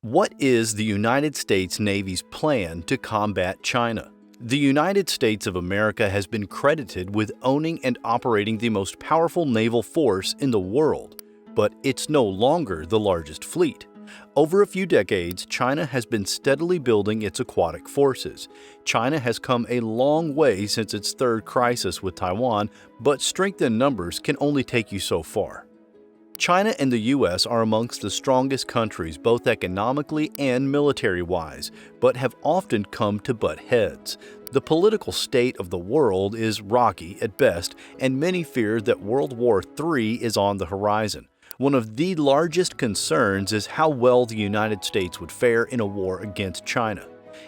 What is the United States Navy's plan to combat China? The United States of America has been credited with owning and operating the most powerful naval force in the world, but it's no longer the largest fleet. Over a few decades, China has been steadily building its aquatic forces. China has come a long way since its third crisis with Taiwan, but strength in numbers can only take you so far. China and the U.S. are amongst the strongest countries both economically and military-wise, but have often come to butt heads. The political state of the world is rocky at best, and many fear that World War III is on the horizon. One of the largest concerns is how well the United States would fare in a war against China.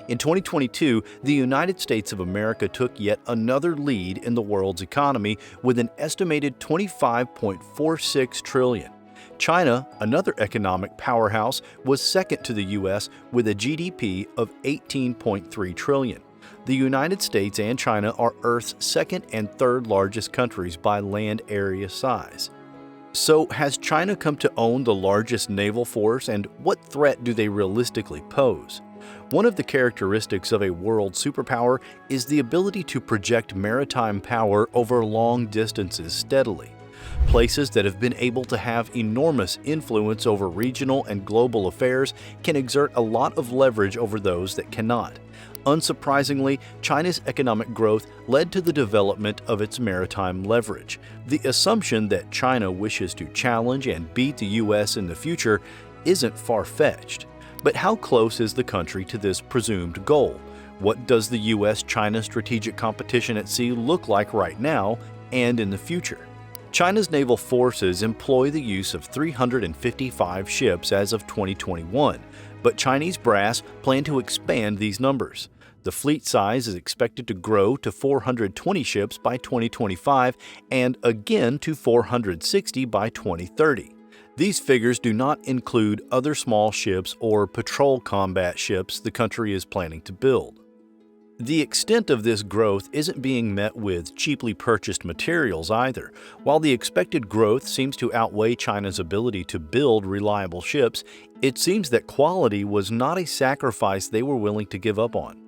In 2022, the United States of America took yet another lead in the world's economy with an estimated $25.46 trillion. China, another economic powerhouse, was second to the U.S. with a GDP of $18.3 trillion. The United States and China are Earth's second and third largest countries by land area size. So, has China come to own the largest naval force, and what threat do they realistically pose? One of the characteristics of a world superpower is the ability to project maritime power over long distances steadily. Places that have been able to have enormous influence over regional and global affairs can exert a lot of leverage over those that cannot. Unsurprisingly, China's economic growth led to the development of its maritime leverage. The assumption that China wishes to challenge and beat the U.S. in the future isn't far-fetched. But how close is the country to this presumed goal? What does the U.S.-China strategic competition at sea look like right now and in the future? China's naval forces employ the use of 355 ships as of 2021, but Chinese brass plan to expand these numbers. The fleet size is expected to grow to 420 ships by 2025 and again to 460 by 2030. These figures do not include other small ships or patrol combat ships the country is planning to build. The extent of this growth isn't being met with cheaply purchased materials either. While the expected growth seems to outweigh China's ability to build reliable ships, it seems that quality was not a sacrifice they were willing to give up on.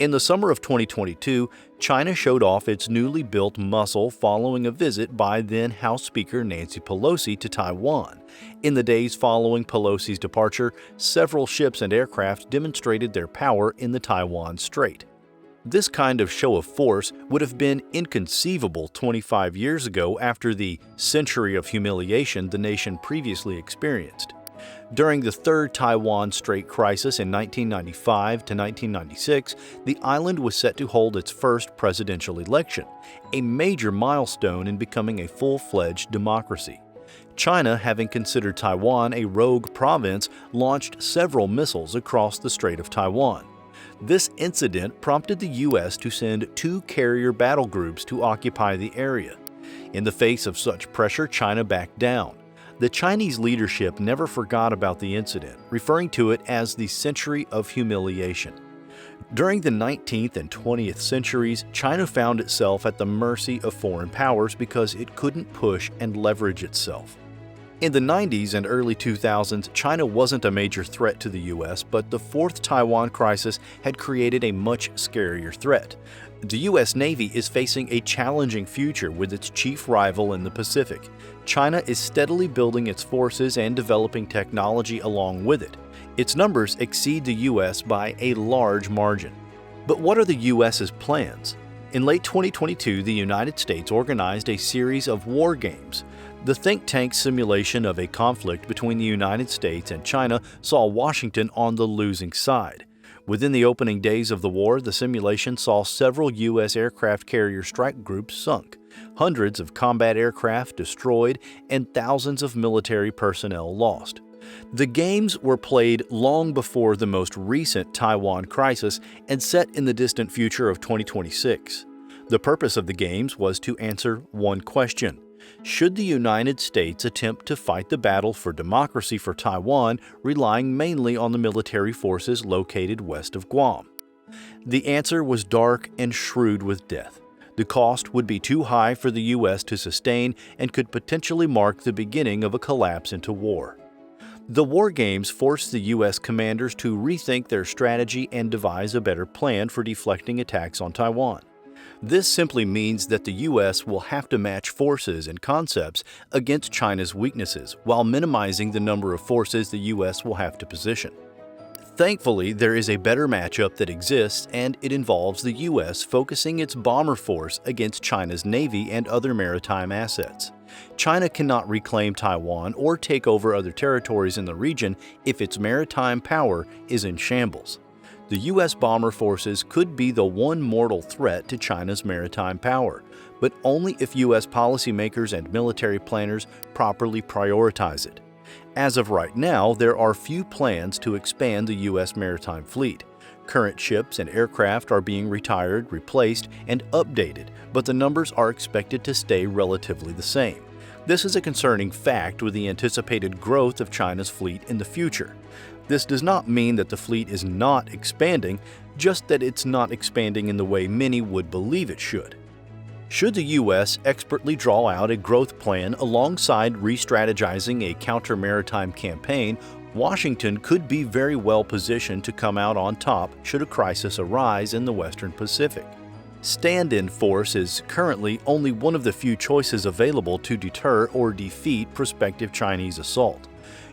In the summer of 2022, China showed off its newly built muscle following a visit by then House Speaker Nancy Pelosi to Taiwan. In the days following Pelosi's departure, several ships and aircraft demonstrated their power in the Taiwan Strait. This kind of show of force would have been inconceivable 25 years ago after the century of humiliation the nation previously experienced. During the third Taiwan Strait crisis in 1995 to 1996, the island was set to hold its first presidential election, a major milestone in becoming a full-fledged democracy. China, having considered Taiwan a rogue province, launched several missiles across the Strait of Taiwan. This incident prompted the U.S. to send 2 carrier battle groups to occupy the area. In the face of such pressure, China backed down. The Chinese leadership never forgot about the incident, referring to it as the century of humiliation. During the 19th and 20th centuries, China found itself at the mercy of foreign powers because it couldn't push and leverage itself. In the 90s and early 2000s, China wasn't a major threat to the U.S., but the fourth Taiwan crisis had created a much scarier threat. The U.S. Navy is facing a challenging future with its chief rival in the Pacific. China is steadily building its forces and developing technology along with it. Its numbers exceed the U.S. by a large margin. But what are the U.S.'s plans? In late 2022, the United States organized a series of war games. The think tank simulation of a conflict between the United States and China saw Washington on the losing side. Within the opening days of the war, the simulation saw several U.S. aircraft carrier strike groups sunk, hundreds of combat aircraft destroyed, and thousands of military personnel lost. The games were played long before the most recent Taiwan crisis and set in the distant future of 2026. The purpose of the games was to answer one question: should the United States attempt to fight the battle for democracy for Taiwan, relying mainly on the military forces located west of Guam? The answer was dark and shrewd with death. The cost would be too high for the U.S. to sustain and could potentially mark the beginning of a collapse into war. The war games forced the U.S. commanders to rethink their strategy and devise a better plan for deflecting attacks on Taiwan. This simply means that the U.S. will have to match forces and concepts against China's weaknesses while minimizing the number of forces the U.S. will have to position. Thankfully, there is a better matchup that exists, and it involves the U.S. focusing its bomber force against China's Navy and other maritime assets. China cannot reclaim Taiwan or take over other territories in the region if its maritime power is in shambles. The U.S. bomber forces could be the one mortal threat to China's maritime power, but only if U.S. policymakers and military planners properly prioritize it. As of right now, there are few plans to expand the U.S. maritime fleet. Current ships and aircraft are being retired, replaced, and updated, but the numbers are expected to stay relatively the same. This is a concerning fact with the anticipated growth of China's fleet in the future. This does not mean that the fleet is not expanding, just that it's not expanding in the way many would believe it should. Should the U.S. expertly draw out a growth plan alongside re-strategizing a counter-maritime campaign, Washington could be very well positioned to come out on top should a crisis arise in the Western Pacific. Stand-in force is currently only one of the few choices available to deter or defeat prospective Chinese assault.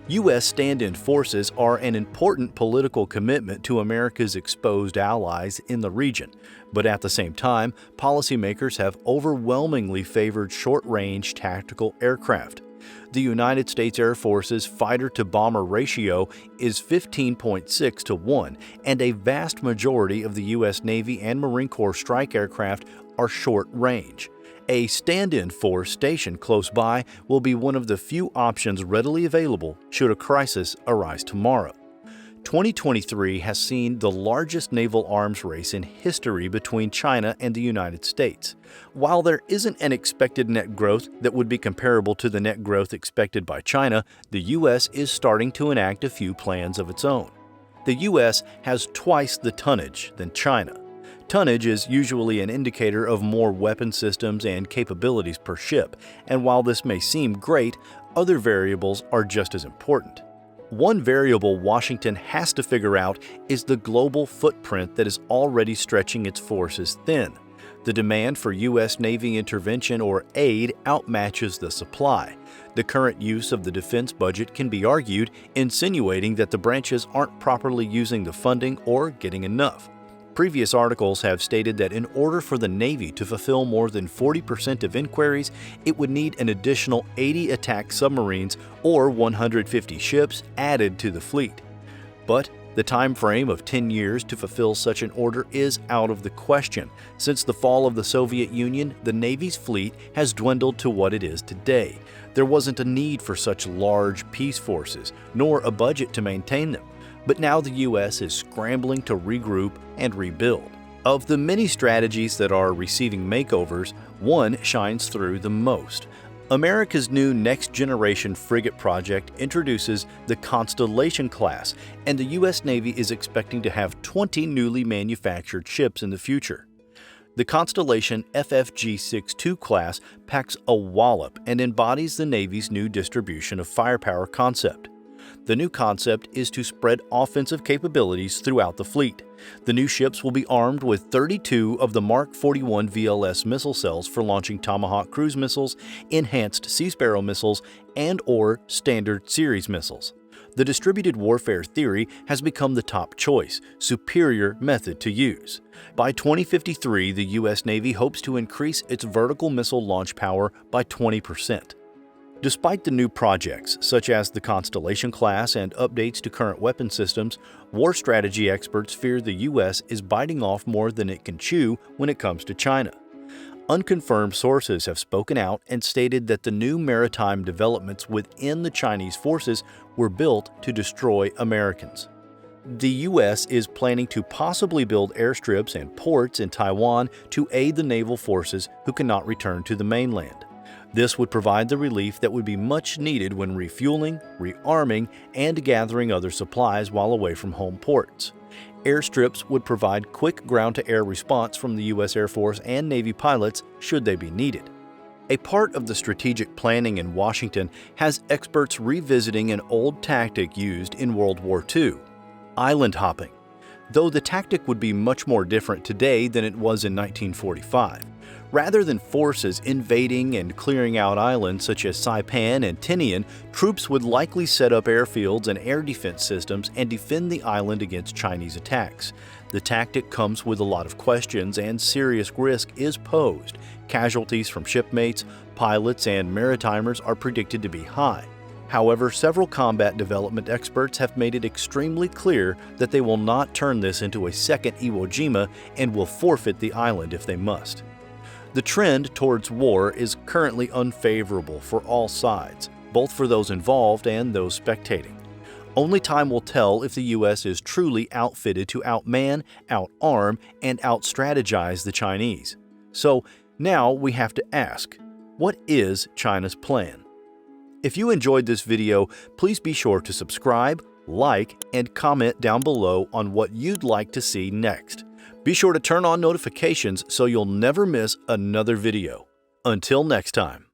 U.S. stand-in forces are an important political commitment to America's exposed allies in the region, but at the same time, policymakers have overwhelmingly favored short-range tactical aircraft. The United States Air Force's fighter-to-bomber ratio is 15.6 to 1, and a vast majority of the U.S. Navy and Marine Corps strike aircraft are short-range. A stand-in force stationed close by will be one of the few options readily available should a crisis arise tomorrow. 2023 has seen the largest naval arms race in history between China and the United States. While there isn't an expected net growth that would be comparable to the net growth expected by China, the U.S. is starting to enact a few plans of its own. The U.S. has twice the tonnage than China. Tonnage is usually an indicator of more weapon systems and capabilities per ship, and while this may seem great, other variables are just as important. One variable Washington has to figure out is the global footprint that is already stretching its forces thin. The demand for U.S. Navy intervention or aid outmatches the supply. The current use of the defense budget can be argued, insinuating that the branches aren't properly using the funding or getting enough. Previous articles have stated that in order for the Navy to fulfill more than 40% of inquiries, it would need an additional 80 attack submarines or 150 ships added to the fleet. But the time frame of 10 years to fulfill such an order is out of the question. Since the fall of the Soviet Union, the Navy's fleet has dwindled to what it is today. There wasn't a need for such large peace forces, nor a budget to maintain them. But now the U.S. is scrambling to regroup and rebuild. Of the many strategies that are receiving makeovers, one shines through the most. America's new next-generation frigate project introduces the Constellation class, and the U.S. Navy is expecting to have 20 newly manufactured ships in the future. The Constellation FFG-62 class packs a wallop and embodies the Navy's new distribution of firepower concept. The new concept is to spread offensive capabilities throughout the fleet. The new ships will be armed with 32 of the Mark 41 VLS missile cells for launching Tomahawk cruise missiles, enhanced Sea Sparrow missiles, and/or standard series missiles. The distributed warfare theory has become the top choice, superior method to use. By 2053, the U.S. Navy hopes to increase its vertical missile launch power by 20%. Despite the new projects, such as the Constellation class and updates to current weapon systems, war strategy experts fear the U.S. is biting off more than it can chew when it comes to China. Unconfirmed sources have spoken out and stated that the new maritime developments within the Chinese forces were built to destroy Americans. The U.S. is planning to possibly build airstrips and ports in Taiwan to aid the naval forces who cannot return to the mainland. This would provide the relief that would be much needed when refueling, rearming, and gathering other supplies while away from home ports. Airstrips would provide quick ground-to-air response from the U.S. Air Force and Navy pilots should they be needed. A part of the strategic planning in Washington has experts revisiting an old tactic used in World War II, island hopping, though the tactic would be much more different today than it was in 1945. Rather than forces invading and clearing out islands such as Saipan and Tinian, troops would likely set up airfields and air defense systems and defend the island against Chinese attacks. The tactic comes with a lot of questions and serious risk is posed. Casualties from shipmates, pilots, and maritimers are predicted to be high. However, several combat development experts have made it extremely clear that they will not turn this into a second Iwo Jima and will forfeit the island if they must. The trend towards war is currently unfavorable for all sides, both for those involved and those spectating. Only time will tell if the U.S. is truly outfitted to outman, outarm, and outstrategize the Chinese. So now we have to ask, what is China's plan? If you enjoyed this video, please be sure to subscribe, like, and comment down below on what you'd like to see next. Be sure to turn on notifications so you'll never miss another video. Until next time.